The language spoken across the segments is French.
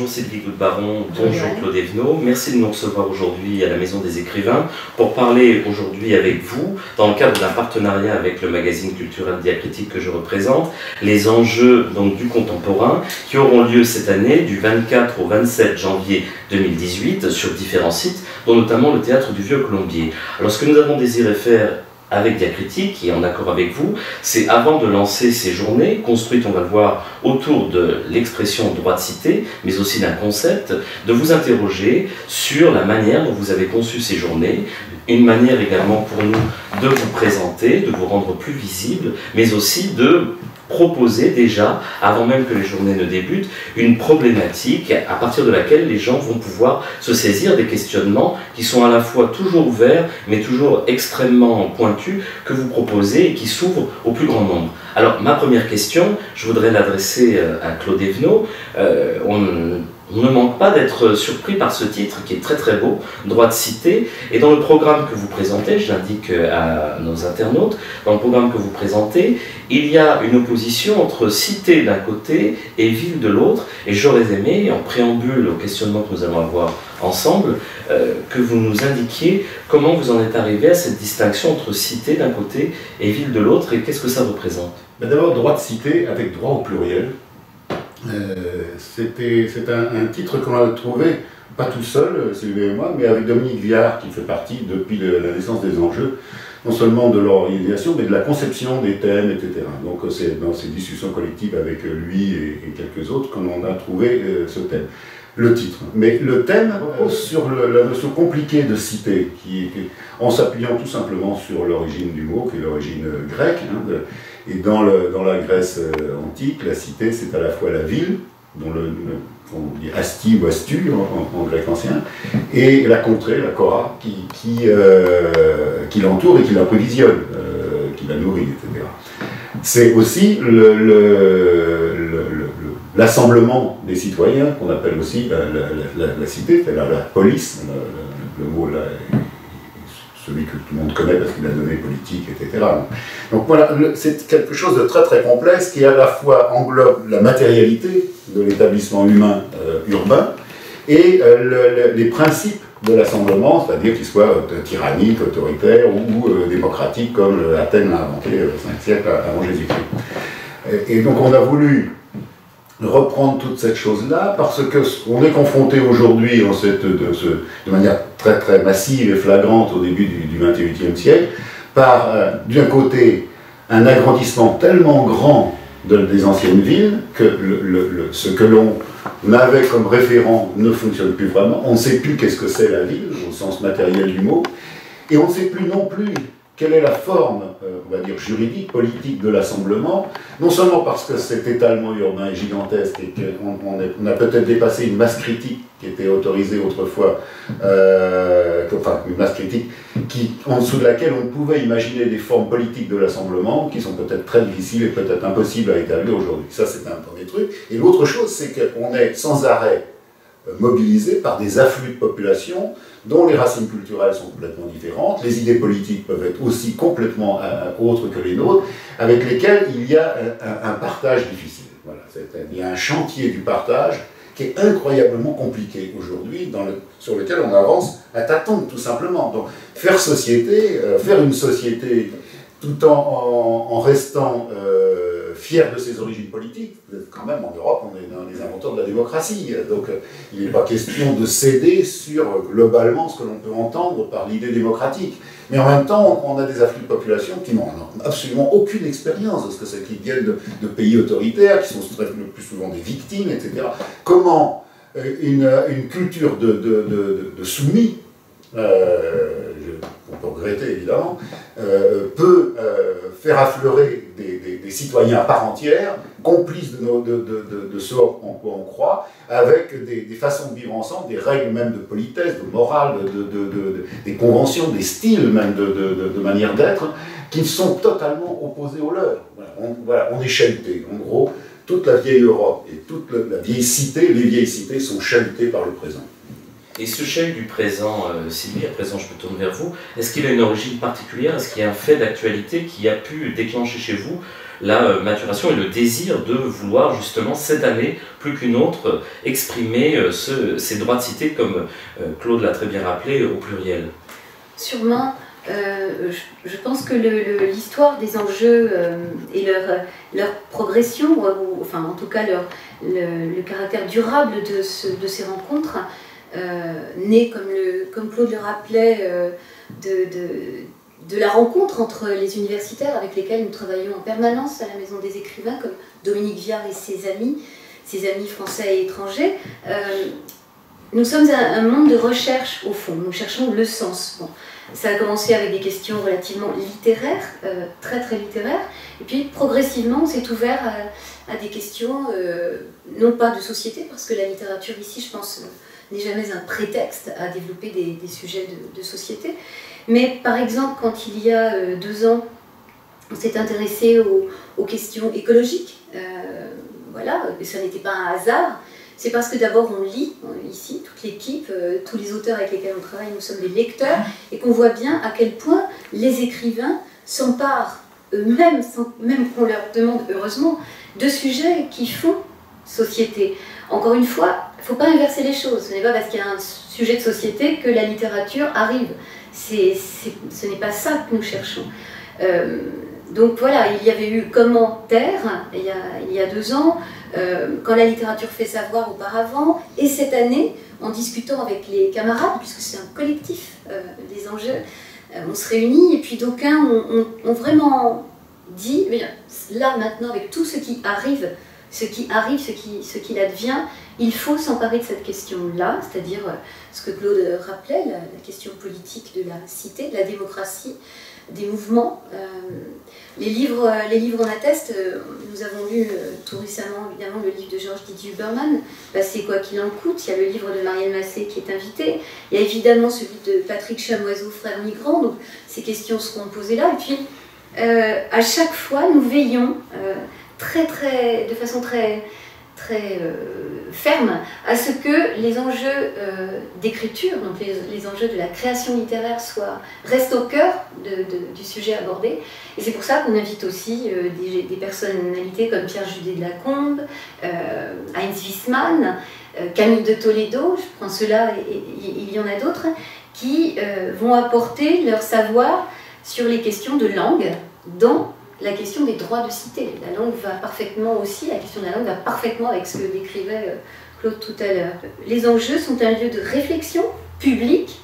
bonjour Sylvie Goudbaron, bonjour Claude Evenot. Merci de nous recevoir aujourd'hui à la Maison des Écrivains pour parler aujourd'hui avec vous, dans le cadre d'un partenariat avec le magazine culturel Diacritique que je représente, les enjeux donc, du contemporain qui auront lieu cette année du 24 au 27 janvier 2018 sur différents sites, dont notamment le Théâtre du Vieux-Colombier. Alors ce que nous avons désiré faire avec Diacritique, et en accord avec vous, c'est avant de lancer ces journées, construites, on va le voir, autour de l'expression droit de cité, mais aussi d'un concept, de vous interroger sur la manière dont vous avez conçu ces journées, une manière également pour nous de vous présenter, de vous rendre plus visible, mais aussi de proposer déjà, avant même que les journées ne débutent, une problématique à partir de laquelle les gens vont pouvoir se saisir des questionnements qui sont à la fois toujours ouverts, mais toujours extrêmement pointus, que vous proposez et qui s'ouvrent au plus grand nombre. Alors, ma première question, je voudrais l'adresser à Claude Evenot. On ne manque pas d'être surpris par ce titre qui est très très beau, droit de cité. Et dans le programme que vous présentez, je l'indique à nos internautes, dans le programme que vous présentez, il y a une opposition entre cité d'un côté et ville de l'autre. Et j'aurais aimé, en préambule au questionnement que nous allons avoir ensemble, que vous nous indiquiez comment vous en êtes arrivé à cette distinction entre cité d'un côté et ville de l'autre, et qu'est-ce que ça représente? D'abord, droit de cité avec droit au pluriel. C'est un titre qu'on a trouvé, pas tout seul, Sylvie et moi, mais avec Dominique Viard, qui fait partie depuis la naissance des enjeux, non seulement de leur organisation, mais de la conception des thèmes, etc. Donc c'est dans ces discussions collectives avec lui et quelques autres qu'on a trouvé ce thème. Le titre. Mais le thème repose sur la notion compliquée de cité, en s'appuyant tout simplement sur l'origine du mot, qui est l'origine grecque. Et dans la Grèce antique, la cité, c'est à la fois la ville, dont on dit asti ou astu en grec ancien, et la contrée, la chora, qui l'entoure et qui l'approvisionne, qui la nourrit, etc. C'est aussi l'assemblement des citoyens, qu'on appelle aussi la cité, c'est la police, le mot là, celui que tout le monde connaît parce qu'il a donné politique, etc. Donc voilà, c'est quelque chose de très très complexe qui à la fois englobe la matérialité de l'établissement humain urbain et les principes de l'assemblement, c'est-à-dire qu'il soit tyrannique, autoritaire ou démocratique comme Athènes l'a inventé 5 siècles avant Jésus-Christ. Et donc on a voulu reprendre toute cette chose-là, parce qu'on est confronté aujourd'hui, de manière très très massive et flagrante au début du XXIe siècle, par, d'un côté, un agrandissement tellement grand des anciennes villes, que ce que l'on avait comme référent ne fonctionne plus vraiment, on ne sait plus qu'est-ce que c'est la ville, au sens matériel du mot, et on ne sait plus non plus quelle est la forme, on va dire, juridique, politique de l'assemblement, non seulement parce que cet étalement urbain est gigantesque et qu'on a peut-être dépassé une masse critique qui était autorisée autrefois, enfin une masse critique en dessous de laquelle on pouvait imaginer des formes politiques de l'assemblement qui sont peut-être très difficiles et peut-être impossibles à établir aujourd'hui. Ça, c'est un premier truc. Et l'autre chose, c'est qu'on est sans arrêt mobilisés par des afflux de population dont les racines culturelles sont complètement différentes, les idées politiques peuvent être aussi complètement autres que les nôtres, avec lesquelles il y a un partage difficile. Voilà, il y a un chantier du partage qui est incroyablement compliqué aujourd'hui, sur lequel on avance à tâtons, tout simplement. Donc, faire une société tout en restant fier de ses origines politiques. Quand même, en Europe, on est dans les inventeurs de la démocratie. Donc, il n'est pas question de céder sur, globalement, ce que l'on peut entendre par l'idée démocratique. Mais en même temps, on a des afflux de population qui n'ont absolument aucune expérience de ce que c'est, qui viennent de pays autoritaires, qui sont le plus souvent des victimes, etc. Comment une culture de soumis, on peut regretter évidemment, peut faire affleurer des citoyens à part entière, complices de ce en quoi on croit, avec des façons de vivre ensemble, des règles même de politesse, de morale, des conventions, des styles même de manière d'être, qui sont totalement opposés aux leurs. Voilà, on est chahuté. En gros, toute la vieille Europe et toute la vieille cité, les vieilles cités sont chahutées par le présent. Et ce chahut du présent, Sylvie, à présent je me tourne vers vous, est-ce qu'il a une origine particulière? Est-ce qu'il y a un fait d'actualité qui a pu déclencher chez vous la maturation et le désir de vouloir justement cette année, plus qu'une autre, exprimer ces droits de cité, comme Claude l'a très bien rappelé, au pluriel? Sûrement. Je pense que l'histoire des enjeux et leur progression, ou enfin en tout cas le caractère durable de ces rencontres, naît, comme Claude le rappelait, de la rencontre entre les universitaires avec lesquels nous travaillons en permanence à la Maison des Écrivains, comme Dominique Viard et ses amis français et étrangers. Nous sommes un monde de recherche au fond, nous cherchons le sens. Bon, ça a commencé avec des questions relativement littéraires, très très littéraires, et puis progressivement on s'est ouvert à des questions, non pas de société, parce que la littérature ici, je pense, n'est jamais un prétexte à développer des sujets de société, mais par exemple quand il y a 2 ans, on s'est intéressé aux questions écologiques, voilà, et ça n'était pas un hasard. C'est parce que d'abord on lit, ici, toute l'équipe, tous les auteurs avec lesquels on travaille, nous sommes des lecteurs, et qu'on voit bien à quel point les écrivains s'emparent eux-mêmes, sans même qu'on leur demande, heureusement, de sujets qui font société. Encore une fois, il ne faut pas inverser les choses. Ce n'est pas parce qu'il y a un sujet de société que la littérature arrive. Ce n'est pas ça que nous cherchons. Donc voilà, il y avait eu Commentaire, il y a 2 ans, quand la littérature fait savoir auparavant, et cette année, en discutant avec les camarades, puisque c'est un collectif des enjeux, on se réunit, et puis d'aucuns ont vraiment dit, là maintenant, avec tout ce qui arrive, ce qu'il advient, il faut s'emparer de cette question-là, c'est-à-dire ce que Claude rappelait, la question politique de la cité, de la démocratie, des mouvements. Les livres en attestent. Nous avons lu tout récemment, évidemment, le livre de Georges Didier Huberman, C'est quoi qu'il en coûte. Il y a le livre de Marielle Massé qui est invité. Il y a évidemment celui de Patrick Chamoiseau, Frères migrants. Donc ces questions seront posées là. Et puis, à chaque fois, nous veillons de façon très ferme à ce que les enjeux d'écriture, donc les enjeux de la création littéraire restent au cœur du sujet abordé. Et c'est pour ça qu'on invite aussi des personnalités comme Pierre Judet de Lacombe, Heinz Wiesmann, Camille de Toledo, je prends ceux-là et il y en a d'autres, qui vont apporter leur savoir sur les questions de langue dans la question des droits de cité. La langue va parfaitement aussi, la question de la langue va parfaitement avec ce que décrivait Claude tout à l'heure. Les enjeux sont un lieu de réflexion publique,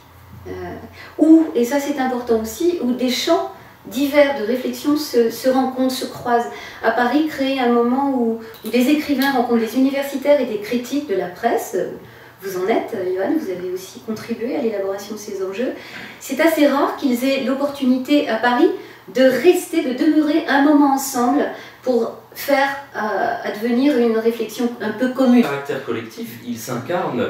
et ça c'est important aussi, où des champs divers de réflexion se rencontrent, se croisent. À Paris, créer un moment où des écrivains rencontrent des universitaires et des critiques de la presse. Vous en êtes, Johan, vous avez aussi contribué à l'élaboration de ces enjeux. C'est assez rare qu'ils aient l'opportunité à Paris de demeurer un moment ensemble pour faire advenir une réflexion un peu commune. Le caractère collectif, il s'incarne,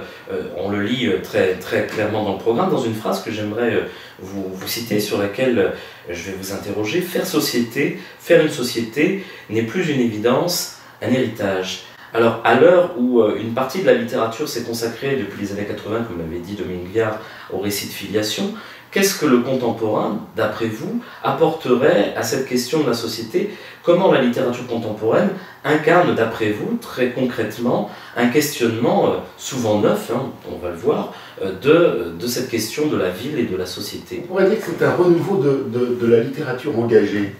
on le lit très, très clairement dans le programme, dans une phrase que j'aimerais vous citer, sur laquelle je vais vous interroger. Faire une société n'est plus une évidence, un héritage. Alors, à l'heure où une partie de la littérature s'est consacrée depuis les années 80, comme l'avait dit Dominique Viard, au récit de filiation, qu'est-ce que le contemporain, d'après vous, apporterait à cette question de la société? Comment la littérature contemporaine incarne, d'après vous, très concrètement, un questionnement souvent neuf, on va le voir, de cette question de la ville et de la société? On pourrait dire que c'est un renouveau de la littérature engagée.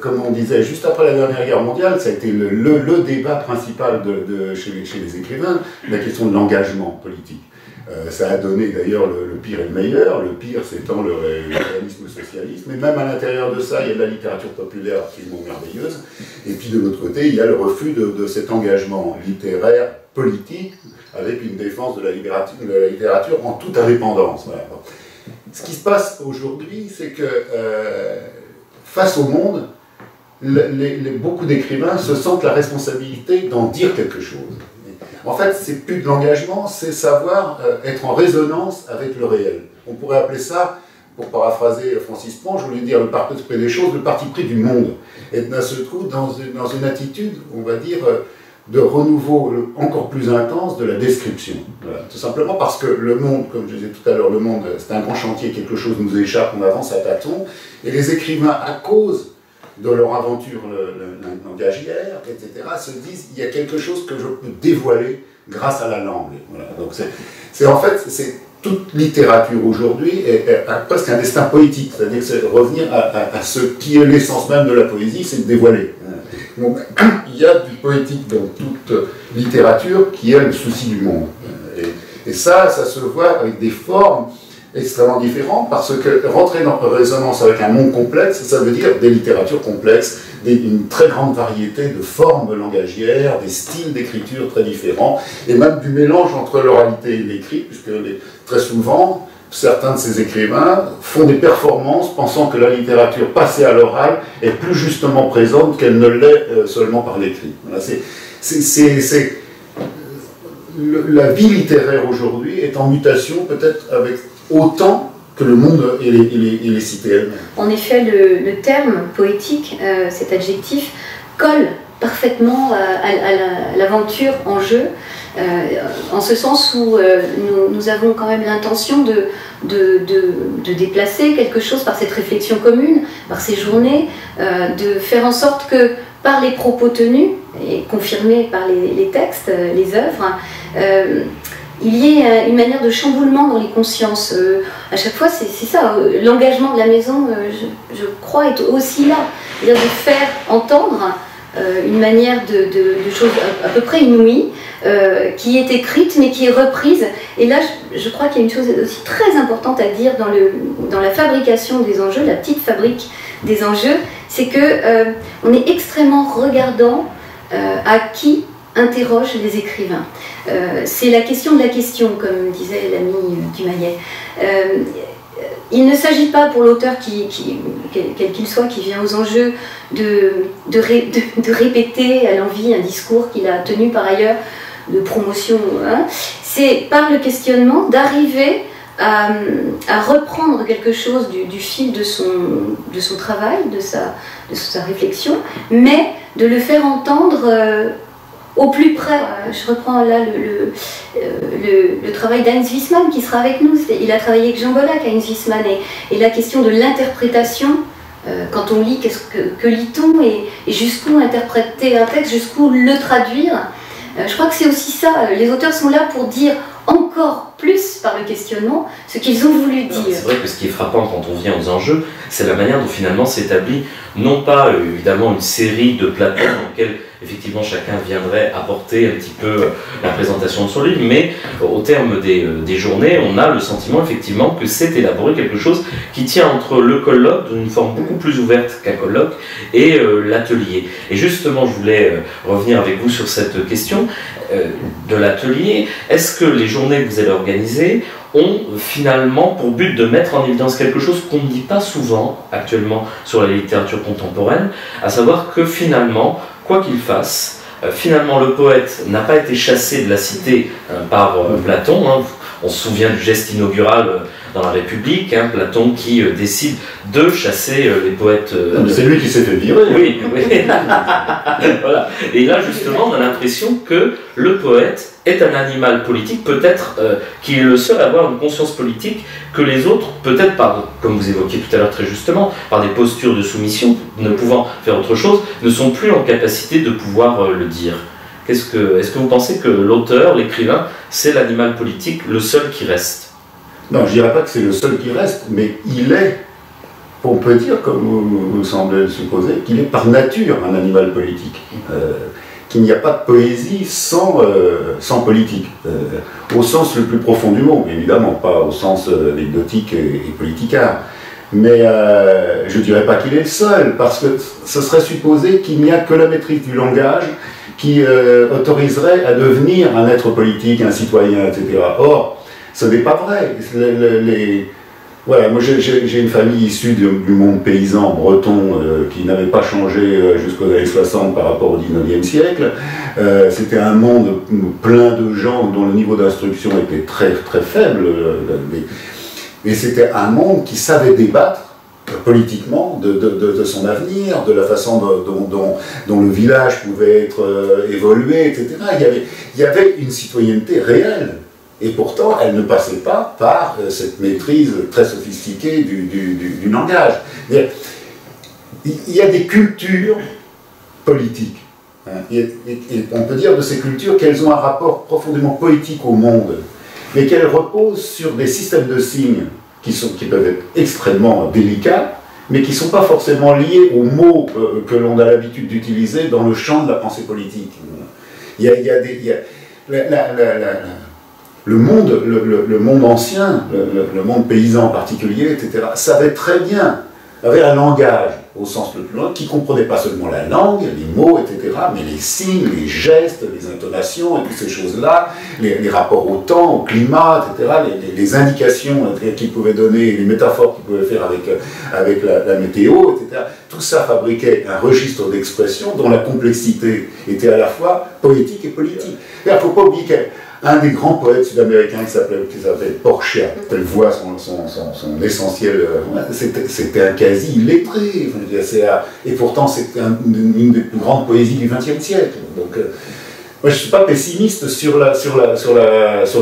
Comme on disait, juste après la dernière guerre mondiale, ça a été le débat principal chez les écrivains, la question de l'engagement politique. Ça a donné d'ailleurs le pire et le meilleur, le pire s'étant le réalisme socialiste, mais même à l'intérieur de ça, il y a de la littérature populaire absolument merveilleuse, et puis de l'autre côté, il y a le refus de cet engagement littéraire, politique, avec une défense de la littérature en toute indépendance. Voilà. Ce qui se passe aujourd'hui, c'est que face au monde, beaucoup d'écrivains se sentent la responsabilité d'en dire quelque chose. En fait, c'est plus de l'engagement, c'est savoir être en résonance avec le réel. On pourrait appeler ça, pour paraphraser Francis Ponge, je voulais dire le parti pris des choses, le parti pris du monde. Et d'un seul coup, dans une attitude, on va dire, de renouveau encore plus intense de la description. Voilà. Tout simplement parce que le monde, comme je disais tout à l'heure, le monde, c'est un grand chantier, quelque chose nous échappe, on avance à tâtons, et les écrivains, à cause de leur aventure langagière, etc., se disent il y a quelque chose que je peux dévoiler grâce à la langue. Voilà. Donc en fait, toute littérature aujourd'hui a presque un destin poétique, c'est-à-dire que c'est revenir à ce qui est l'essence même de la poésie, c'est de dévoiler. Donc, il y a du poétique dans toute littérature qui est le souci du monde. Et ça se voit avec des formes extrêmement différentes, parce que rentrer en résonance avec un monde complexe, ça veut dire des littératures complexes, une très grande variété de formes langagières, des styles d'écriture très différents, et même du mélange entre l'oralité et l'écrit, puisque très souvent, certains de ces écrivains font des performances pensant que la littérature passée à l'oral est plus justement présente qu'elle ne l'est seulement par l'écrit. Voilà, la vie littéraire aujourd'hui est en mutation peut-être avec autant que le monde et les cités elles-mêmes. En effet, le terme poétique, cet adjectif, colle parfaitement à l'aventure en jeu, en ce sens où nous avons quand même l'intention de déplacer quelque chose par cette réflexion commune, par ces journées, de faire en sorte que par les propos tenus et confirmés par les textes, les œuvres, il y ait une manière de chamboulement dans les consciences. À chaque fois, c'est ça, l'engagement de la maison, je crois, est aussi là. C'est-à-dire de faire entendre une manière de choses à peu près inouïe, qui est écrite mais qui est reprise. Et là, je crois qu'il y a une chose aussi très importante à dire dans la fabrication des enjeux, la petite fabrique des enjeux, c'est que on est extrêmement regardant à qui interroge les écrivains. C'est la question de la question, comme disait l'ami Dumayet. Il ne s'agit pas pour l'auteur, quel qu'il soit, qui vient aux enjeux, de répéter à l'envi un discours qu'il a tenu par ailleurs, de promotion. Hein. C'est par le questionnement d'arriver à reprendre quelque chose du fil de son travail, de sa réflexion, mais de le faire entendre au plus près. Je reprends là le travail d'Heinz Wiesmann qui sera avec nous. Il a travaillé avec Jean Bollack, Heinz Wiesmann, et la question de l'interprétation. Quand on lit, que lit-on et jusqu'où interpréter un texte, jusqu'où le traduire. Je crois que c'est aussi ça. Les auteurs sont là pour dire encore plus par le questionnement ce qu'ils ont voulu dire. C'est vrai que ce qui est frappant quand on vient aux enjeux, c'est la manière dont finalement s'établit non pas évidemment une série de plateaux dans lesquels effectivement chacun viendrait apporter un petit peu la présentation de son livre, mais au terme des journées, on a le sentiment effectivement que c'est élaboré quelque chose qui tient entre le colloque, d'une forme beaucoup plus ouverte qu'un colloque, et l'atelier. Et justement, je voulais revenir avec vous sur cette question de l'atelier. Est-ce que les journées que vous allez organiser ont finalement pour but de mettre en évidence quelque chose qu'on ne dit pas souvent actuellement sur la littérature contemporaine, à savoir que finalement, quoi qu'il fasse, finalement le poète n'a pas été chassé de la cité par Platon. Hein. On se souvient du geste inaugural dans la République, hein, Platon qui décide de chasser les poètes. C'est lui qui s'est fait virer. Oui, oui. Voilà. Et là justement on a l'impression que le poète est un animal politique, peut-être qu'il est le seul à avoir une conscience politique que les autres, peut-être par, comme vous évoquiez tout à l'heure très justement, par des postures de soumission, ne pouvant faire autre chose, ne sont plus en capacité de pouvoir le dire. Est-ce que vous pensez que l'auteur, l'écrivain, c'est l'animal politique, le seul qui reste? Non, je ne dirais pas que c'est le seul qui reste, mais il est, on peut dire, comme vous semblez le supposer, qu'il est par nature un animal politique. Qu'il n'y a pas de poésie sans politique, au sens le plus profond du mot, évidemment, pas au sens anecdotique et politicard. Mais je ne dirais pas qu'il est le seul, parce que ce serait supposer qu'il n'y a que la maîtrise du langage qui autoriserait à devenir un être politique, un citoyen, etc. Or, ce n'est pas vrai. Voilà, moi j'ai une famille issue du monde paysan breton qui n'avait pas changé jusqu'aux années 60 par rapport au 19e siècle. C'était un monde plein de gens dont le niveau d'instruction était très, très faible. Et c'était un monde qui savait débattre politiquement de son avenir, de la façon dont le village pouvait être évolué, etc. Il y avait une citoyenneté réelle. Et pourtant, elle ne passait pas par cette maîtrise très sophistiquée du langage. il y a des cultures politiques. Hein, et on peut dire de ces cultures qu'elles ont un rapport profondément poétique au monde, mais qu'elles reposent sur des systèmes de signes qui peuvent être extrêmement délicats, mais qui ne sont pas forcément liés aux mots que l'on a l'habitude d'utiliser dans le champ de la pensée politique. Le monde ancien, le monde paysan en particulier, etc., savait très bien, avait un langage au sens le plus loin, qui ne comprenait pas seulement la langue, les mots, etc., mais les signes, les gestes, les intonations, et toutes ces choses-là, les rapports au temps, au climat, etc., les indications qu'ils pouvaient donner, les métaphores qu'ils pouvaient faire avec la météo, etc. Tout ça fabriquait un registre d'expression dont la complexité était à la fois poétique et politique. Il ne faut pas oublier qu'un des grands poètes sud-américains qui s'appelait Porcia, elle voit son essentiel, c'était un quasi illettré, et pourtant c'est une des plus grandes poésies du XXe siècle. Donc, moi je ne suis pas pessimiste sur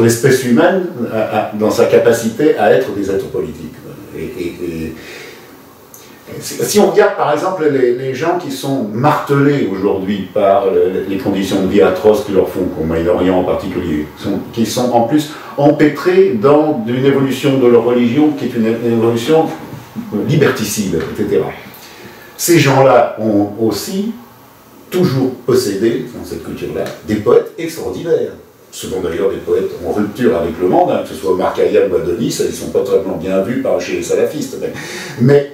l'espèce humaine dans sa capacité à être des êtres politiques. Si on regarde par exemple les gens qui sont martelés aujourd'hui par les conditions de vie atroces qu'ils leur font, au Moyen-Orient en particulier, qui sont en plus empêtrés dans une évolution de leur religion qui est une évolution liberticide, etc. Ces gens-là ont aussi toujours possédé, dans cette culture-là, des poètes extraordinaires. Ce sont d'ailleurs des poètes en rupture avec le monde, hein, que ce soit Marc Hayam ou Adonis, ils ne sont pas totalement bien vus chez les salafistes. Mais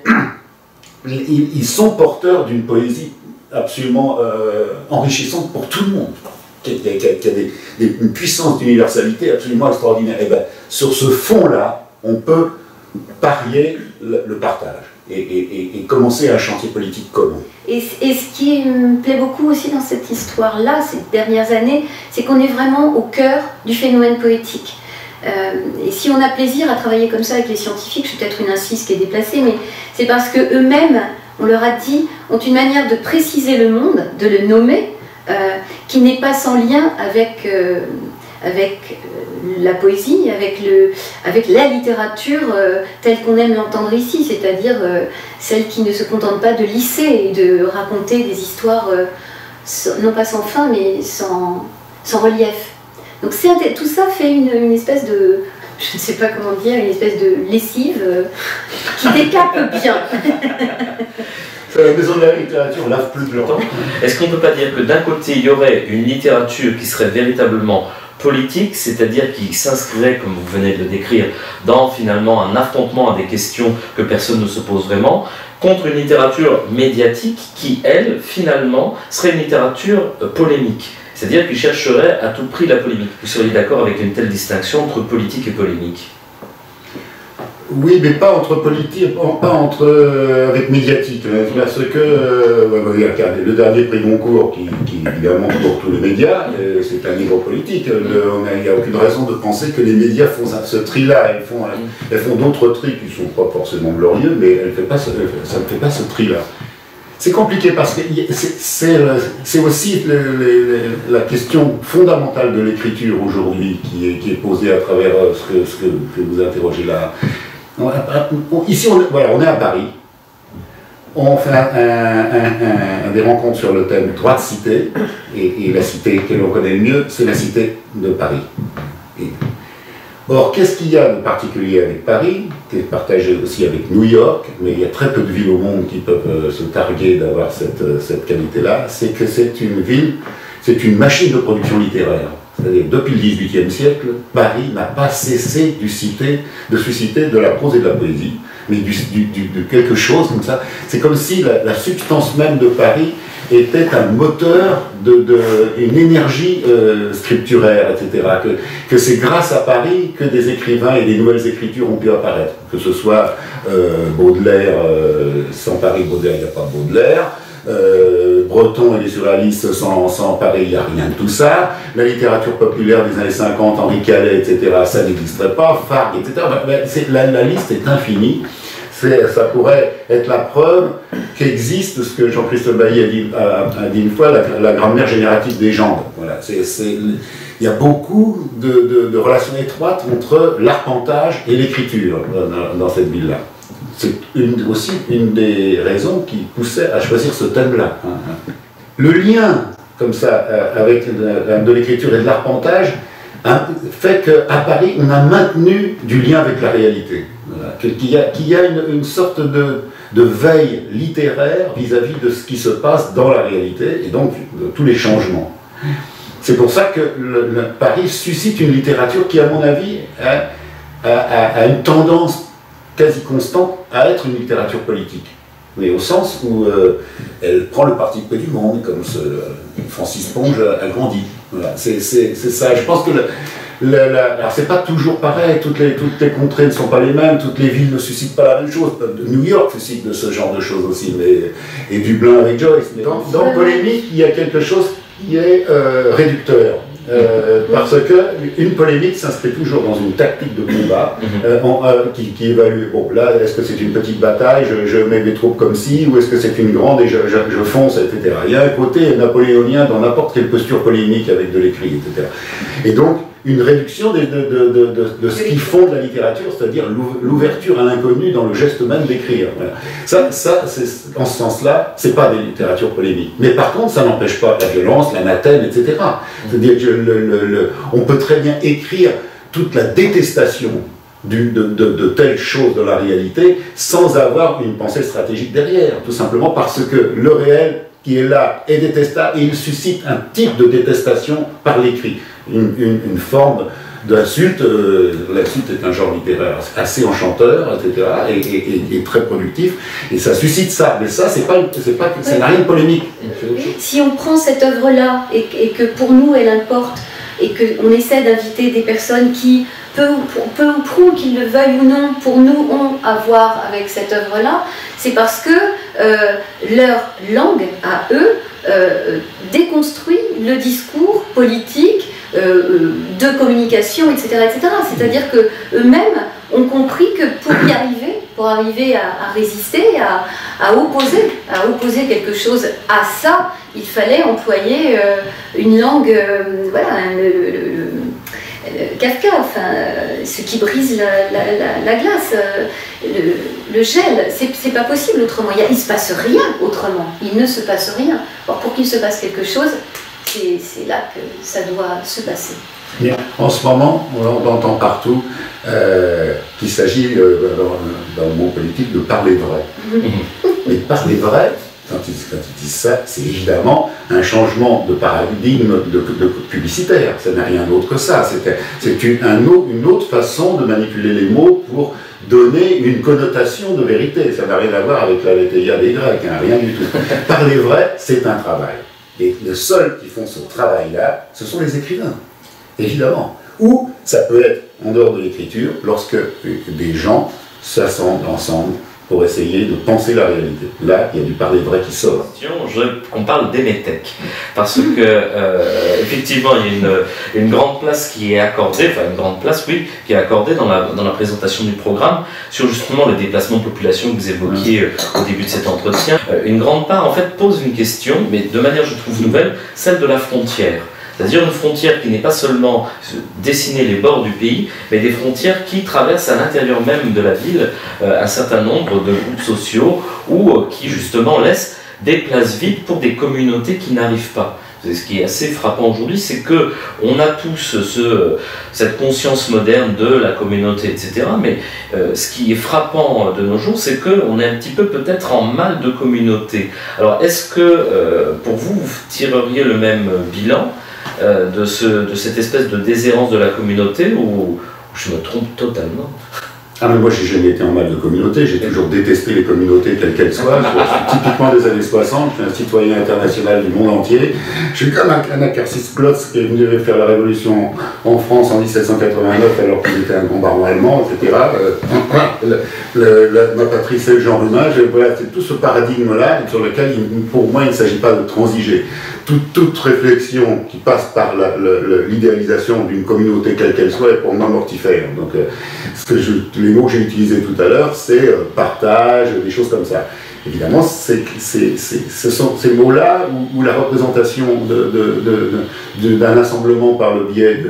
ils sont porteurs d'une poésie absolument enrichissante pour tout le monde, qui a une puissance d'universalité absolument extraordinaire. Et bien, sur ce fond-là, on peut parier le partage et commencer un chantier politique commun. Et ce qui me plaît beaucoup aussi dans cette histoire-là, ces dernières années, c'est qu'on est vraiment au cœur du phénomène poétique. Et si on a plaisir à travailler comme ça avec les scientifiques, je suis peut-être une incise qui est déplacée, mais c'est parce qu'eux-mêmes, on leur a dit, ont une manière de préciser le monde, de le nommer, qui n'est pas sans lien avec la poésie, avec la littérature telle qu'on aime l'entendre ici, c'est-à-dire celle qui ne se contente pas de lisser et de raconter des histoires, non pas sans fin, mais sans relief. Donc tout ça fait une espèce de, je ne sais pas comment dire, une espèce de lessive qui décape bien. La maison de la littérature lave plus de leur temps. Est-ce qu'on ne peut pas dire que d'un côté, il y aurait une littérature qui serait véritablement politique, c'est-à-dire qui s'inscrirait, comme vous venez de le décrire, dans finalement un affrontement à des questions que personne ne se pose vraiment, contre une littérature médiatique qui, elle, finalement, serait une littérature polémique. C'est-à-dire qu'il chercherait à tout prix la polémique. Vous seriez d'accord avec une telle distinction entre politique et polémique? Oui, mais pas entre politique, avec médiatique. Parce que le dernier prix Goncourt, qui évidemment pour tous les médias, c'est un livre politique. Il n'y a aucune raison de penser que les médias font ce tri-là. Elles font d'autres tris qui ne sont pas forcément glorieux, mais ça ne fait pas ce tri-là. C'est compliqué parce que c'est aussi la question fondamentale de l'écriture aujourd'hui qui est posée à travers ce que vous interrogez là. Ici, on est à Paris. On fait des rencontres sur le thème droit de cité, et la cité que l'on connaît le mieux, c'est la cité de Paris. Or, qu'est-ce qu'il y a de particulier avec Paris, qui est partagé aussi avec New York, mais il y a très peu de villes au monde qui peuvent se targuer d'avoir cette qualité-là, c'est que c'est une ville, c'est une machine de production littéraire. C'est-à-dire, depuis le XVIIIe siècle, Paris n'a pas cessé de susciter de la prose et de la poésie, mais de quelque chose comme ça. C'est comme si la substance même de Paris était un moteur, une énergie scripturaire, etc. Que c'est grâce à Paris que des écrivains et des nouvelles écritures ont pu apparaître. Que ce soit Baudelaire, sans Paris, Baudelaire, il n'y a pas Baudelaire. Breton et les surréalistes, sans Paris, il n'y a rien de tout ça. La littérature populaire des années 50, Henri Calais, etc., ça n'existerait pas. Fargue, etc. La liste est infinie. Ça pourrait être la preuve qu'existe ce que Jean-Christophe Bailly a dit une fois, la grammaire générative des genres. Voilà. Il y a beaucoup de relations étroites entre l'arpentage et l'écriture dans cette ville-là. c'est aussi une des raisons qui poussait à choisir ce thème-là. Le lien, comme ça, avec de l'écriture et de l'arpentage, fait qu'à Paris, on a maintenu du lien avec la réalité. Voilà. Qu'il y a une sorte de veille littéraire vis-à-vis de ce qui se passe dans la réalité, et donc de tous les changements. C'est pour ça que Paris suscite une littérature qui, à mon avis, a une tendance quasi constante à être une littérature politique. Mais au sens où elle prend le parti pris du monde, comme Francis Ponge a grandi. Voilà. C'est ça. Je pense que alors c'est pas toujours pareil, toutes les contrées ne sont pas les mêmes, toutes les villes ne suscitent pas la même chose. New York suscite de ce genre de choses aussi, et Dublin avec Joyce. Mais dans Polémique, il y a quelque chose qui est réducteur. Parce que une polémique s'inscrit toujours dans une tactique de combat qui évalue, bon là, est-ce que c'est une petite bataille, je mets mes troupes comme ci, ou est-ce que c'est une grande et je fonce, etc. Il y a un côté napoléonien dans n'importe quelle posture polémique avec de l'écrit, etc. Et donc, une réduction de ce qui fonde la littérature, c'est-à-dire l'ouverture à l'inconnu dans le geste même d'écrire. Voilà. Ça en ce sens-là, c'est pas des littératures polémiques. Mais par contre, ça n'empêche pas la violence, l'anathème, etc. C'est-à-dire on peut très bien écrire toute la détestation de telles choses dans la réalité sans avoir une pensée stratégique derrière, tout simplement parce que le réel qui est là est détestable et il suscite un type de détestation par l'écrit. Une forme d'insulte. L'insulte est un genre littéraire assez enchanteur, etc., et très productif, et ça suscite ça. Mais ça, ça n'a rien de polémique. Si on prend cette œuvre-là et que pour nous elle importe, et qu'on essaie d'inviter des personnes qui, peu ou prou, qu'ils le veuillent ou non, pour nous ont à voir avec cette œuvre-là, c'est parce que leur langue, à eux, déconstruit le discours politique, de communication, etc. C'est-à-dire qu'eux-mêmes ont compris que pour arriver à résister, à opposer quelque chose à ça, il fallait employer une langue, voilà, Kafka, enfin, ce qui brise la glace, le gel, c'est pas possible autrement, il ne se passe rien autrement, il ne se passe rien. Or, pour qu'il se passe quelque chose, c'est là que ça doit se passer. Bien. En ce moment, on entend partout qu'il s'agit, dans le monde politique, de parler vrai. Mais parler vrai, quand ils disent ça, c'est évidemment un changement de paradigme de publicitaire. Ça n'a rien d'autre que ça. C'est une autre façon de manipuler les mots pour donner une connotation de vérité. Ça n'a rien à voir avec la Latéia des Grecs, hein, rien du tout. Parler vrai, c'est un travail. Et les seuls qui font ce travail-là, ce sont les écrivains, évidemment. Ou ça peut être, en dehors de l'écriture, lorsque des gens s'assemblent ensemble pour essayer de penser la réalité. Là, il y a du parler vrai qui sort. Je veux qu'on parle d'Eméthèque, parce que effectivement, il y a une grande place qui est accordée, enfin une grande place, oui, qui est accordée dans la présentation du programme sur justement le déplacement de population que vous évoquiez au début de cet entretien. Une grande part, en fait, pose une question, mais de manière, je trouve, nouvelle, celle de la frontière. C'est-à-dire une frontière qui n'est pas seulement dessiner les bords du pays, mais des frontières qui traversent à l'intérieur même de la ville un certain nombre de groupes sociaux ou qui justement laissent des places vides pour des communautés qui n'arrivent pas. Ce qui est assez frappant aujourd'hui, c'est qu'on a tous cette conscience moderne de la communauté, etc. Mais ce qui est frappant de nos jours, c'est qu'on est un petit peu peut-être en mal de communauté. Alors est-ce que pour vous, vous tireriez le même bilan de cette espèce de déshérence de la communauté, ou je me trompe totalement? Ah, mais moi, j'ai jamais été en mal de communauté, j'ai toujours détesté les communautés quelles qu'elles soient. Je suis typiquement des années 60, je suis un citoyen international du monde entier. Je suis comme un Akarsis Klotz qui est venu faire la révolution en France en 1789 alors qu'il était un grand baron allemand, etc. Ma patrie, c'est le genre humain. Voilà, c'est tout ce paradigme-là sur lequel, pour moi, il ne s'agit pas de transiger. Toute réflexion qui passe par l'idéalisation d'une communauté quelle qu'elle soit est pour moi mortifère. Donc, les mots que j'ai utilisés tout à l'heure, c'est partage, des choses comme ça. Évidemment, ce sont ces mots-là où la représentation d'un assemblement par le biais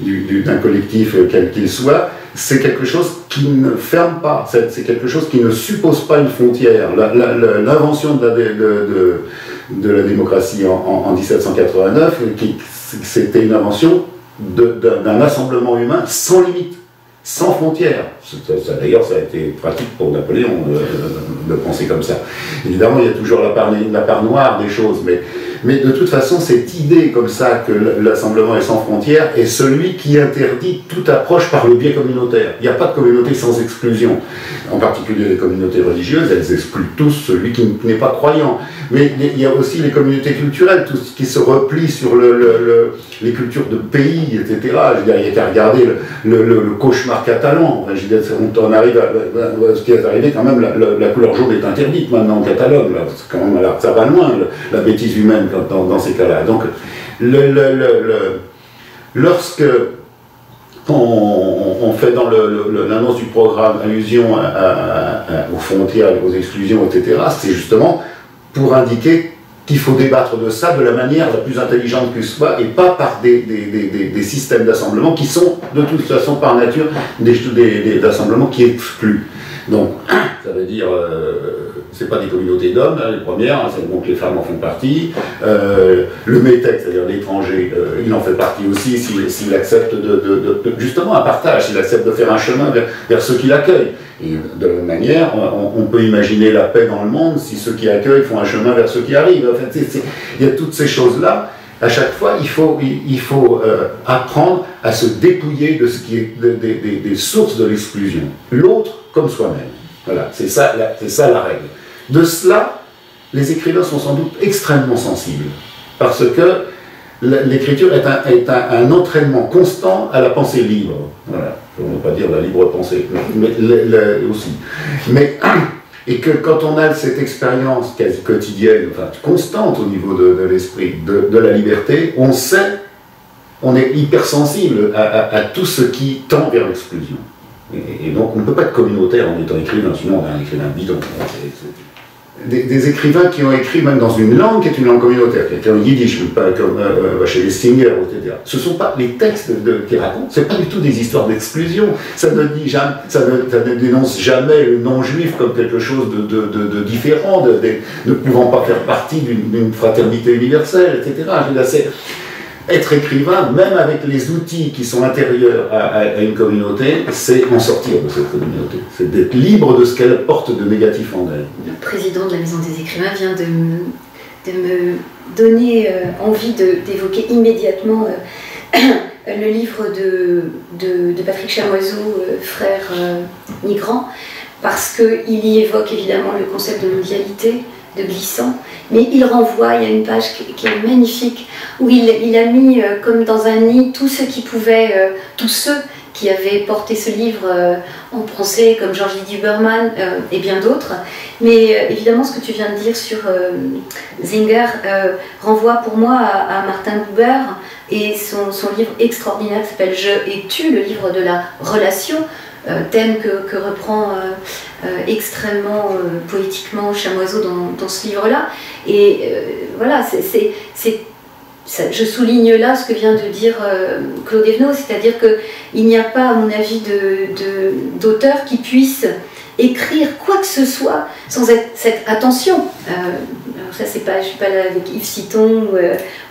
d'un collectif quel qu'il soit, c'est quelque chose qui ne ferme pas, c'est quelque chose qui ne suppose pas une frontière. L'invention de la démocratie en 1789, c'était une invention d'un assemblement humain sans limite, sans frontières. D'ailleurs, ça a été pratique pour Napoléon de penser comme ça. Évidemment, il y a toujours la part noire des choses, mais de toute façon, cette idée comme ça que l'assemblement est sans frontières est celui qui interdit toute approche par le biais communautaire. Il n'y a pas de communauté sans exclusion. En particulier les communautés religieuses, elles excluent tous celui qui n'est pas croyant. Mais il y a aussi les communautés culturelles, tout ce qui se replie sur les cultures de pays, etc. Je veux dire, il n'y a qu'à regarder le cauchemar catalan. Je veux dire, on arrive à ce qui est arrivé quand même, la couleur jaune est interdite maintenant en catalogue. Quand même, alors, ça va loin, la bêtise humaine dans ces cas-là. Donc, lorsque on fait dans l'annonce du programme allusion aux frontières, aux exclusions, etc., c'est justement pour indiquer qu'il faut débattre de ça de la manière la plus intelligente que ce soit, et pas par des systèmes d'assemblement qui sont de toute façon par nature des assemblements qui excluent. Donc, ça veut dire, c'est pas des communautés d'hommes, hein, les premières, donc les femmes en font partie. Le métèque, c'est-à-dire l'étranger, il en fait partie aussi s'il accepte justement un partage, s'il accepte de faire un chemin vers ceux qui l'accueillent. Et de la même manière, on peut imaginer la paix dans le monde si ceux qui accueillent font un chemin vers ceux qui arrivent. En fait, il y a toutes ces choses-là. À chaque fois, il faut apprendre à se dépouiller de ce qui est des sources de l'exclusion. L'autre comme soi-même. Voilà, c'est ça la règle. De cela, les écrivains sont sans doute extrêmement sensibles, parce que l'écriture est un entraînement constant à la pensée libre. Voilà. Je ne veux pas dire la libre pensée, mais aussi. Et que quand on a cette expérience quasi quotidienne, enfin constante au niveau de l'esprit, de la liberté, on est hypersensible à tout ce qui tend vers l'exclusion. Et donc on ne peut pas être communautaire en étant écrivain, sinon on a un écrivain bidon. Des écrivains qui ont écrit même dans une langue qui est une langue communautaire, qui est en yiddish, comme chez les Stinger, etc. Ce ne sont pas les textes qui racontent, ce n'est pas du tout des histoires d'exclusion. Ça ne dénonce jamais le non-juif comme quelque chose de différent, ne pouvant pas faire partie d'une fraternité universelle, etc. Être écrivain, même avec les outils qui sont intérieurs à une communauté, c'est en sortir de cette communauté. C'est d'être libre de ce qu'elle porte de négatif en elle. Le président de la Maison des Écrivains vient de me donner envie d'évoquer immédiatement le livre de Patrick Chamoiseau, Frères migrants, parce qu'il y évoque évidemment le concept de mondialité, de glissant, mais il renvoie, il y a une page qui est magnifique, où il a mis comme dans un nid tous ceux qui avaient porté ce livre en français, comme Georges-Louis Duberman et bien d'autres. Mais évidemment, ce que tu viens de dire sur Singer renvoie pour moi à Martin Buber et son livre extraordinaire qui s'appelle « Je et tu », le livre de la relation, thème que reprend extrêmement poétiquement Chamoiseau dans ce livre-là. Et voilà, je souligne là ce que vient de dire Claude Evenot, c'est-à-dire qu'il n'y a pas, à mon avis, d'auteur qui puisse écrire quoi que ce soit sans cette attention. Alors ça, je ne suis pas là avec Yves Citon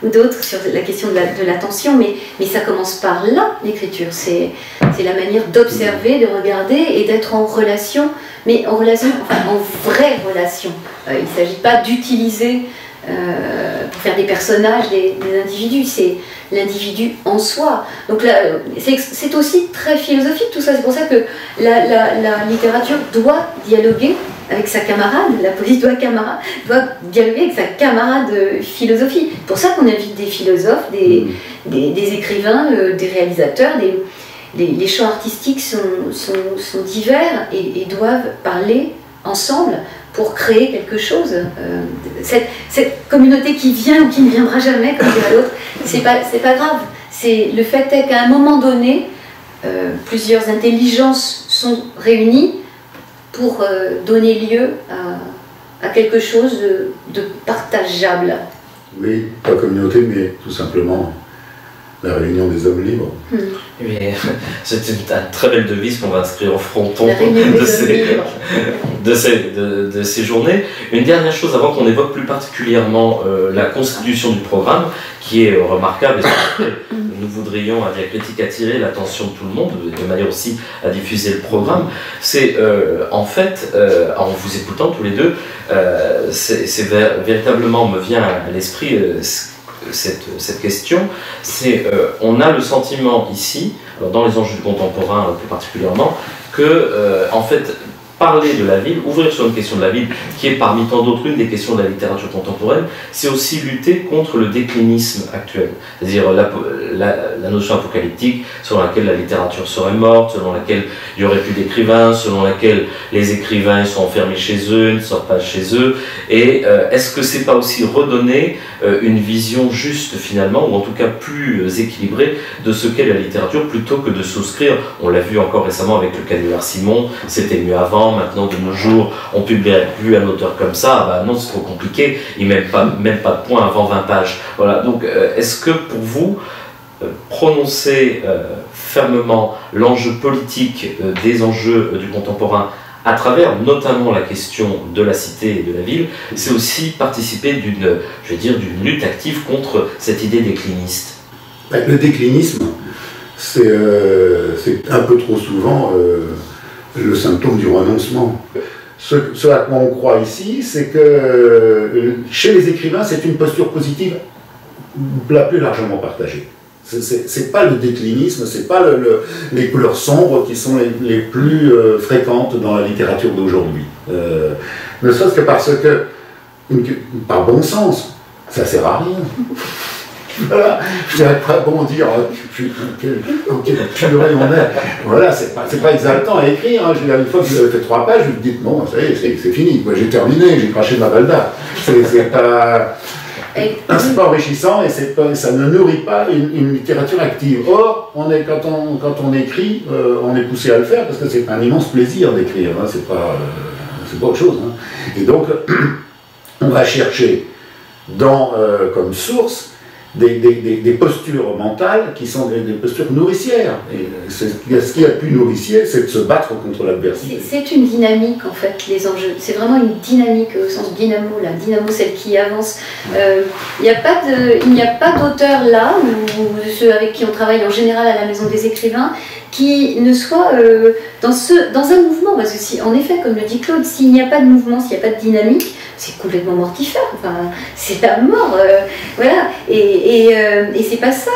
ou d'autres sur la question de l'attention, mais ça commence par là, l'écriture. C'est la manière d'observer, de regarder et d'être en relation, mais en relation, enfin en vraie relation. Il ne s'agit pas d'utiliser pour faire des personnages, des individus, c'est l'individu en soi. Donc là, c'est aussi très philosophique tout ça, c'est pour ça que la littérature doit dialoguer avec sa camarade, la poésie doit dialoguer avec sa camarade philosophie. C'est pour ça qu'on invite des philosophes, des écrivains, des réalisateurs, les champs artistiques sont divers et doivent parler ensemble pour créer quelque chose. Cette communauté qui vient ou qui ne viendra jamais, comme dirait l'autre, c'est pas grave. Le fait est qu'à un moment donné, plusieurs intelligences sont réunies pour donner lieu à quelque chose de partageable. Oui, pas communauté, mais tout simplement La réunion des hommes libres. C'est une très belle devise qu'on va inscrire au fronton de ces journées. Une dernière chose avant qu'on évoque plus particulièrement la constitution du programme, qui est remarquable, et nous voudrions à Diacritique attirer l'attention de tout le monde, de manière aussi à diffuser le programme. C'est en fait, en vous écoutant tous les deux, véritablement me vient à l'esprit cette question, c'est on a le sentiment ici, alors dans les enjeux contemporains plus particulièrement, que en fait parler de la ville, ouvrir sur une question de la ville, qui est parmi tant d'autres une des questions de la littérature contemporaine, c'est aussi lutter contre le déclinisme actuel. C'est-à-dire la notion apocalyptique selon laquelle la littérature serait morte, selon laquelle il n'y aurait plus d'écrivains, selon laquelle les écrivains sont enfermés chez eux, ne sortent pas chez eux. Et est-ce que c'est pas aussi redonner une vision juste finalement, ou en tout cas plus équilibrée de ce qu'est la littérature, plutôt que de souscrire, on l'a vu encore récemment avec le canular Simon, c'était mieux avant, maintenant de nos jours on publie plus un auteur comme ça, bah non c'est trop compliqué, il n'y a même pas de point avant 20 pages. Voilà, donc est-ce que pour vous, prononcer fermement l'enjeu politique des enjeux du contemporain à travers notamment la question de la cité et de la ville, c'est aussi participer d'une lutte active contre cette idée décliniste? Le déclinisme, c'est un peu trop souvent le symptôme du renoncement. Ce à quoi on croit ici, c'est que chez les écrivains, c'est une posture positive la plus largement partagée. C'est pas le déclinisme, c'est pas les couleurs sombres qui sont les plus fréquentes dans la littérature d'aujourd'hui. Ne serait-ce que parce que, par bon sens, ça sert à rien. Voilà, je dirais pas bon dire, quelle purée on est. Voilà, c'est pas exaltant à écrire. Hein. Une fois que vous avez fait 3 pages, vous vous dites, bon, ça y est, c'est fini, j'ai terminé, j'ai craché ma valda. C'est pas enrichissant et ça ne nourrit pas une littérature active. Or, quand on écrit, on est poussé à le faire parce que c'est un immense plaisir d'écrire, hein. C'est pas autre chose. Hein. Et donc, on va chercher comme source des postures mentales qui sont des postures nourricières. Et ce qui est le plus nourricier, c'est de se battre contre l'adversité. C'est une dynamique, en fait, les enjeux. C'est vraiment une dynamique au sens dynamo, la dynamo, celle qui avance. Il n'y a pas d'auteur là, ou ceux avec qui on travaille en général à la Maison des écrivains, qui ne soit dans un mouvement. Parce que en effet, comme le dit Claude, s'il n'y a pas de mouvement, s'il n'y a pas de dynamique, c'est complètement mortifère. Enfin, c'est la mort. Voilà. Et c'est pas ça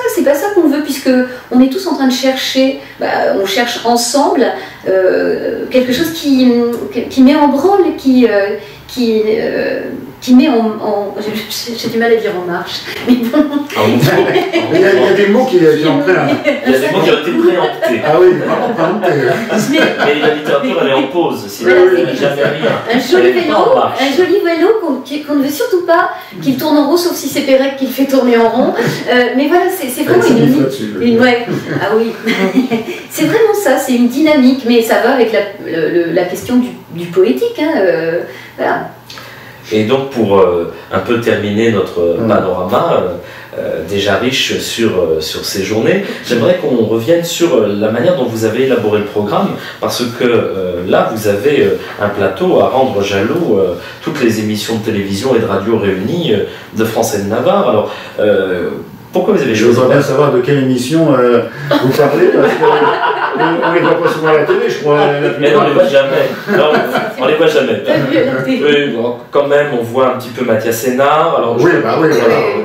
qu'on veut, puisque on est tous en train de chercher, on cherche ensemble quelque chose qui met en branle, qui met en j'ai du mal à dire en marche. Mais bon. Il y a des mots qui ont pris Il y a des mots qui ont été préemptés. Ah oui, préemptés. Mais la littérature, elle est en pause. Voilà, un joli vélo qu'on ne veut surtout pas qu'il tourne en rond, sauf si c'est Pérec qui le fait tourner en rond. Mais voilà, c'est vraiment ah oui. C'est vraiment ça, c'est une dynamique, mais ça va avec la question du poétique. Hein, voilà. Et donc pour un peu terminer notre panorama déjà riche sur ces journées, j'aimerais qu'on revienne sur la manière dont vous avez élaboré le programme, parce que là vous avez un plateau à rendre jaloux toutes les émissions de télévision et de radio réunies de France et de Navarre. Alors pourquoi vous avez choisi? Je voudrais bien savoir de quelle émission vous parlez, parce qu'on ne les voit pas souvent à la télé, je crois. Mais non, on ne les voit jamais. Non, on les voit jamais. Quand même, on voit un petit peu Mathias Sénard. Alors, oui, voilà.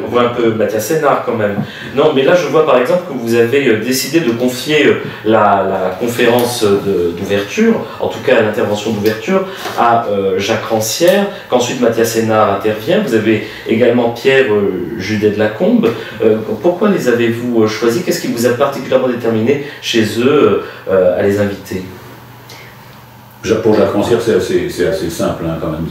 On voit un peu Mathias Sénard quand même. Non, mais là, je vois par exemple que vous avez décidé de confier la conférence d'ouverture, en tout cas l'intervention d'ouverture, à Jacques Rancière, qu'ensuite Mathias Sénard intervient. Vous avez également Pierre Judet de Lacombe. Pourquoi les avez-vous choisis? Qu'est-ce qui vous a particulièrement déterminé chez eux à les inviter? Pour Jacques Rancière, c'est assez simple hein, quand même.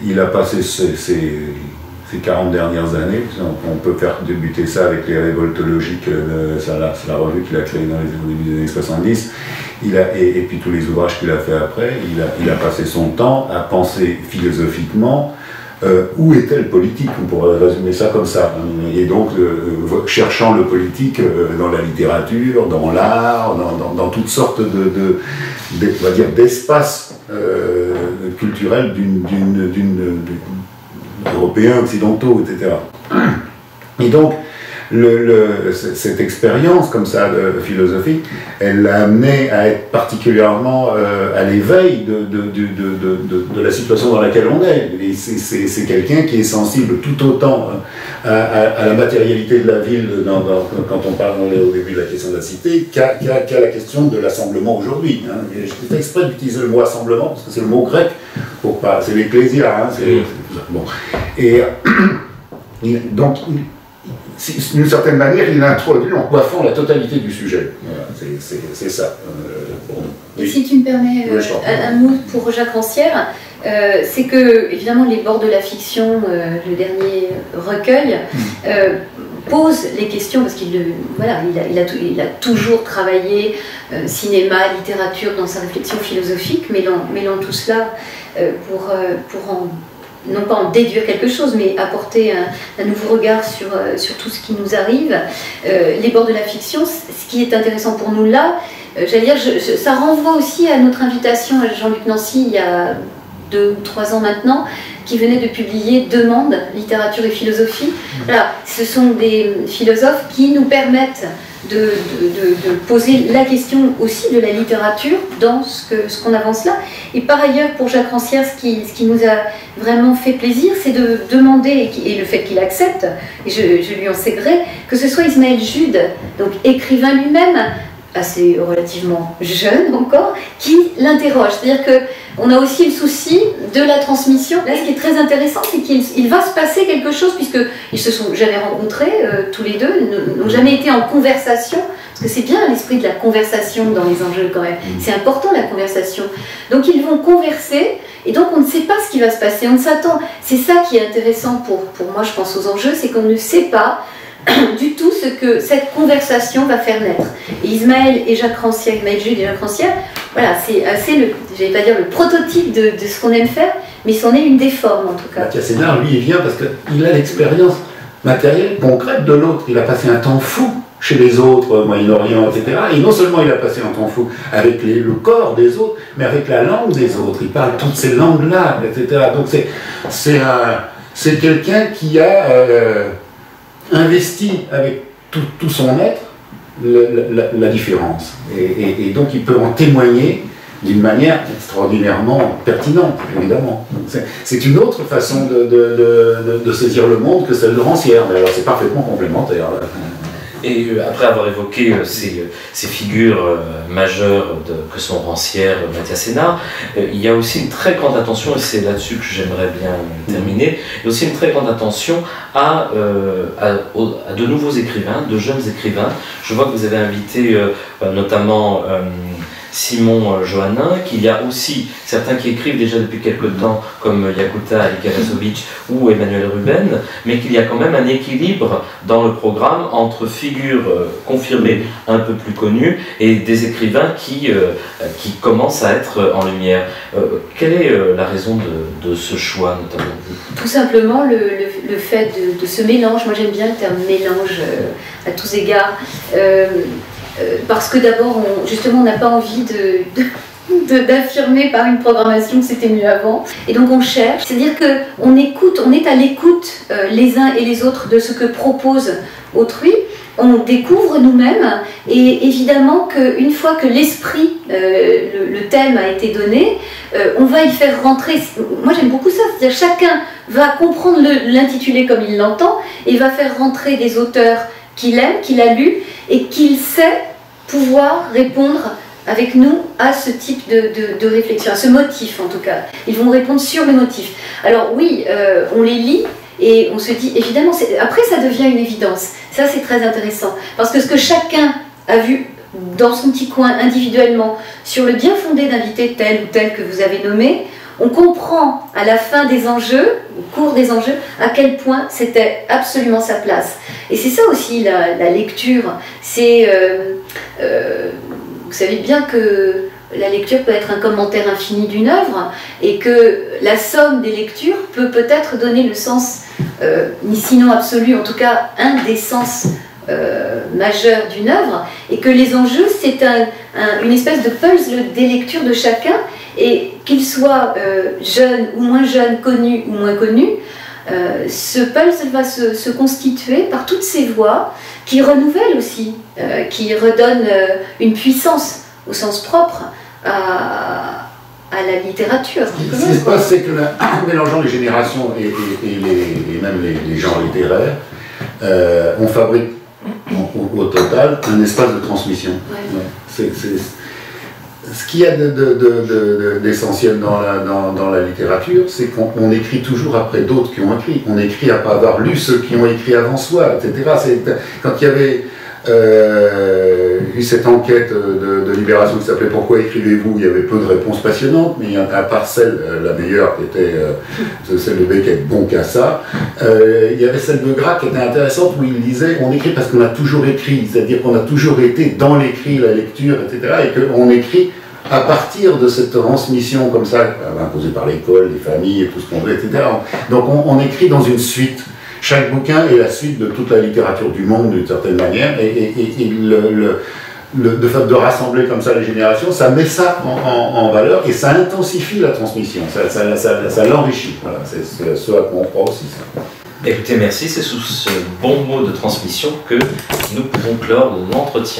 Il a passé ses 40 dernières années, on peut faire débuter ça avec les révoltologiques, c'est la revue qu'il a créée dans les début des années 70, et puis tous les ouvrages qu'il a fait après, il a passé son temps à penser philosophiquement où était le politique, on pourrait résumer ça comme ça. Et donc, cherchant le politique dans la littérature, dans l'art, dans toutes sortes on va dire, d'espaces culturels européens, occidentaux, etc. Et donc, cette expérience comme ça de philosophie, elle l'a amené à être particulièrement à l'éveil de la situation dans laquelle on est. Et c'est quelqu'un qui est sensible tout autant à la matérialité de la ville quand on parle au début de la question de la cité qu'à la question de l'assemblement aujourd'hui. Hein. Je fais exprès d'utiliser le mot assemblement parce que c'est le mot grec pour pas. C'est l'ecclésia. Hein, bon. Et donc d'une certaine manière, il a introduit en coiffant la totalité du sujet. Voilà, c'est ça. Et si tu me permets un mot pour Jacques Rancière, c'est que, évidemment, Les Bords de la fiction, le dernier recueil, pose les questions, parce qu'il a toujours travaillé cinéma, littérature dans sa réflexion philosophique, mêlant tout cela pour non pas en déduire quelque chose, mais apporter un nouveau regard sur tout ce qui nous arrive. Les bords de la fiction, ce qui est intéressant pour nous là, j'allais dire, ça renvoie aussi à notre invitation à Jean-Luc Nancy il y a 2 ou 3 ans maintenant, qui venait de publier Demande, littérature et philosophie. Voilà, ce sont des philosophes qui nous permettent de poser la question aussi de la littérature dans ce qu'on avance là. Et par ailleurs, pour Jacques Rancière, ce qui nous a vraiment fait plaisir, c'est de demander, et le fait qu'il accepte, et je lui en sais gré, que ce soit Ismaël Jude, donc écrivain lui-même, assez relativement jeune encore, qui l'interroge. C'est-à-dire qu'on a aussi le souci de la transmission. Là, ce qui est très intéressant, c'est qu'il va se passer quelque chose, puisqu'ils se sont jamais rencontrés, tous les deux, n'ont jamais été en conversation, parce que c'est bien l'esprit de la conversation dans les enjeux quand même. C'est important la conversation. Donc ils vont converser, et donc on ne sait pas ce qui va se passer, on s'attend. C'est ça qui est intéressant pour moi, je pense aux enjeux, c'est qu'on ne sait pas du tout ce que cette conversation va faire naître. Et Ismaël et Jacques Rancière, Ismaël Jude et Jacques Rancière, voilà, c'est assez j'allais pas dire le prototype de ce qu'on aime faire, mais c'en est une des formes en tout cas. Mathias Sénard, lui, il vient parce qu'il a l'expérience matérielle, concrète de l'autre. Il a passé un temps fou chez les autres, Moyen-Orient, etc. Et non seulement il a passé un temps fou avec le corps des autres, mais avec la langue des autres. Il parle toutes ces langues-là, etc. Donc c'est quelqu'un qui a investi avec tout son être la différence. Et donc il peut en témoigner d'une manière extraordinairement pertinente, évidemment. C'est une autre façon de saisir le monde que celle de Rancière, mais alors c'est parfaitement complémentaire. Et après avoir évoqué ces figures majeures que sont Rancière, Mathias Sénard, il y a aussi une très grande attention, et c'est là-dessus que j'aimerais bien terminer, il y a aussi une très grande attention à de nouveaux écrivains, de jeunes écrivains. Je vois que vous avez invité notamment Simon Johannin, qu'il y a aussi certains qui écrivent déjà depuis quelque temps, comme Yakuta Alikarasovic ou Emmanuel Ruben, mais qu'il y a quand même un équilibre dans le programme entre figures confirmées un peu plus connues et des écrivains qui commencent à être en lumière. Quelle est la raison de ce choix, notamment? Tout simplement le fait de ce mélange. Moi j'aime bien le terme mélange à tous égards. Parce que d'abord, justement, on n'a pas envie d'affirmer par une programmation que c'était mieux avant. Et donc on cherche, c'est-à-dire qu'on écoute, on est à l'écoute les uns et les autres de ce que propose autrui. On découvre nous-mêmes, et évidemment qu'une fois que l'esprit, le thème a été donné, on va y faire rentrer. Moi j'aime beaucoup ça, c'est-à-dire chacun va comprendre l'intitulé comme il l'entend, et va faire rentrer des auteurs qu'il aime, qu'il a lu, et qu'il sait pouvoir répondre avec nous à ce type de réflexion, à ce motif en tout cas. Ils vont répondre sur le motif. Alors oui, on les lit et on se dit, évidemment, après ça devient une évidence. Ça c'est très intéressant, parce que ce que chacun a vu dans son petit coin individuellement, sur le bien fondé d'inviter tel ou tel que vous avez nommé, on comprend à la fin des enjeux, au cours des enjeux, à quel point c'était absolument sa place. Et c'est ça aussi la lecture. C'est, vous savez bien que la lecture peut être un commentaire infini d'une œuvre et que la somme des lectures peut peut-être donner le sens, ni sinon absolu, en tout cas un des sens majeurs d'une œuvre, et que les enjeux, c'est une espèce de puzzle des lectures de chacun, et qu'il soit jeune ou moins jeune, connu ou moins connu, ce puzzle va se constituer par toutes ces voix qui renouvellent aussi, qui redonnent une puissance au sens propre à la littérature. Ce qui se passe, c'est que en mélangeant les générations et même les genres littéraires, on fabrique au total un espace de transmission. Ouais. Ce qu'il y a d'essentiel dans la littérature, c'est qu'on écrit toujours après d'autres qui ont écrit. On écrit après avoir lu ceux qui ont écrit avant soi, etc. Quand il y avait eu cette enquête de Libération qui s'appelait « Pourquoi écrivez-vous ?», il y avait peu de réponses passionnantes, mais à part celle, la meilleure, qui était celle de Beckett, bon qu'à ça, il y avait celle de Gras qui était intéressante, où il disait « On écrit parce qu'on a toujours écrit », c'est-à-dire qu'on a toujours été dans l'écrit, la lecture, etc., et qu'on écrit à partir de cette transmission comme ça, imposée par l'école, les familles, et tout ce qu'on veut, etc. Donc on écrit dans une suite. Chaque bouquin est la suite de toute la littérature du monde d'une certaine manière, et le fait de rassembler comme ça les générations, ça met ça en valeur et ça intensifie la transmission, ça l'enrichit. Voilà, c'est ce à quoi on croit aussi. Ça. Écoutez, merci, c'est sous ce bon mot de transmission que nous pouvons clore l'entretien.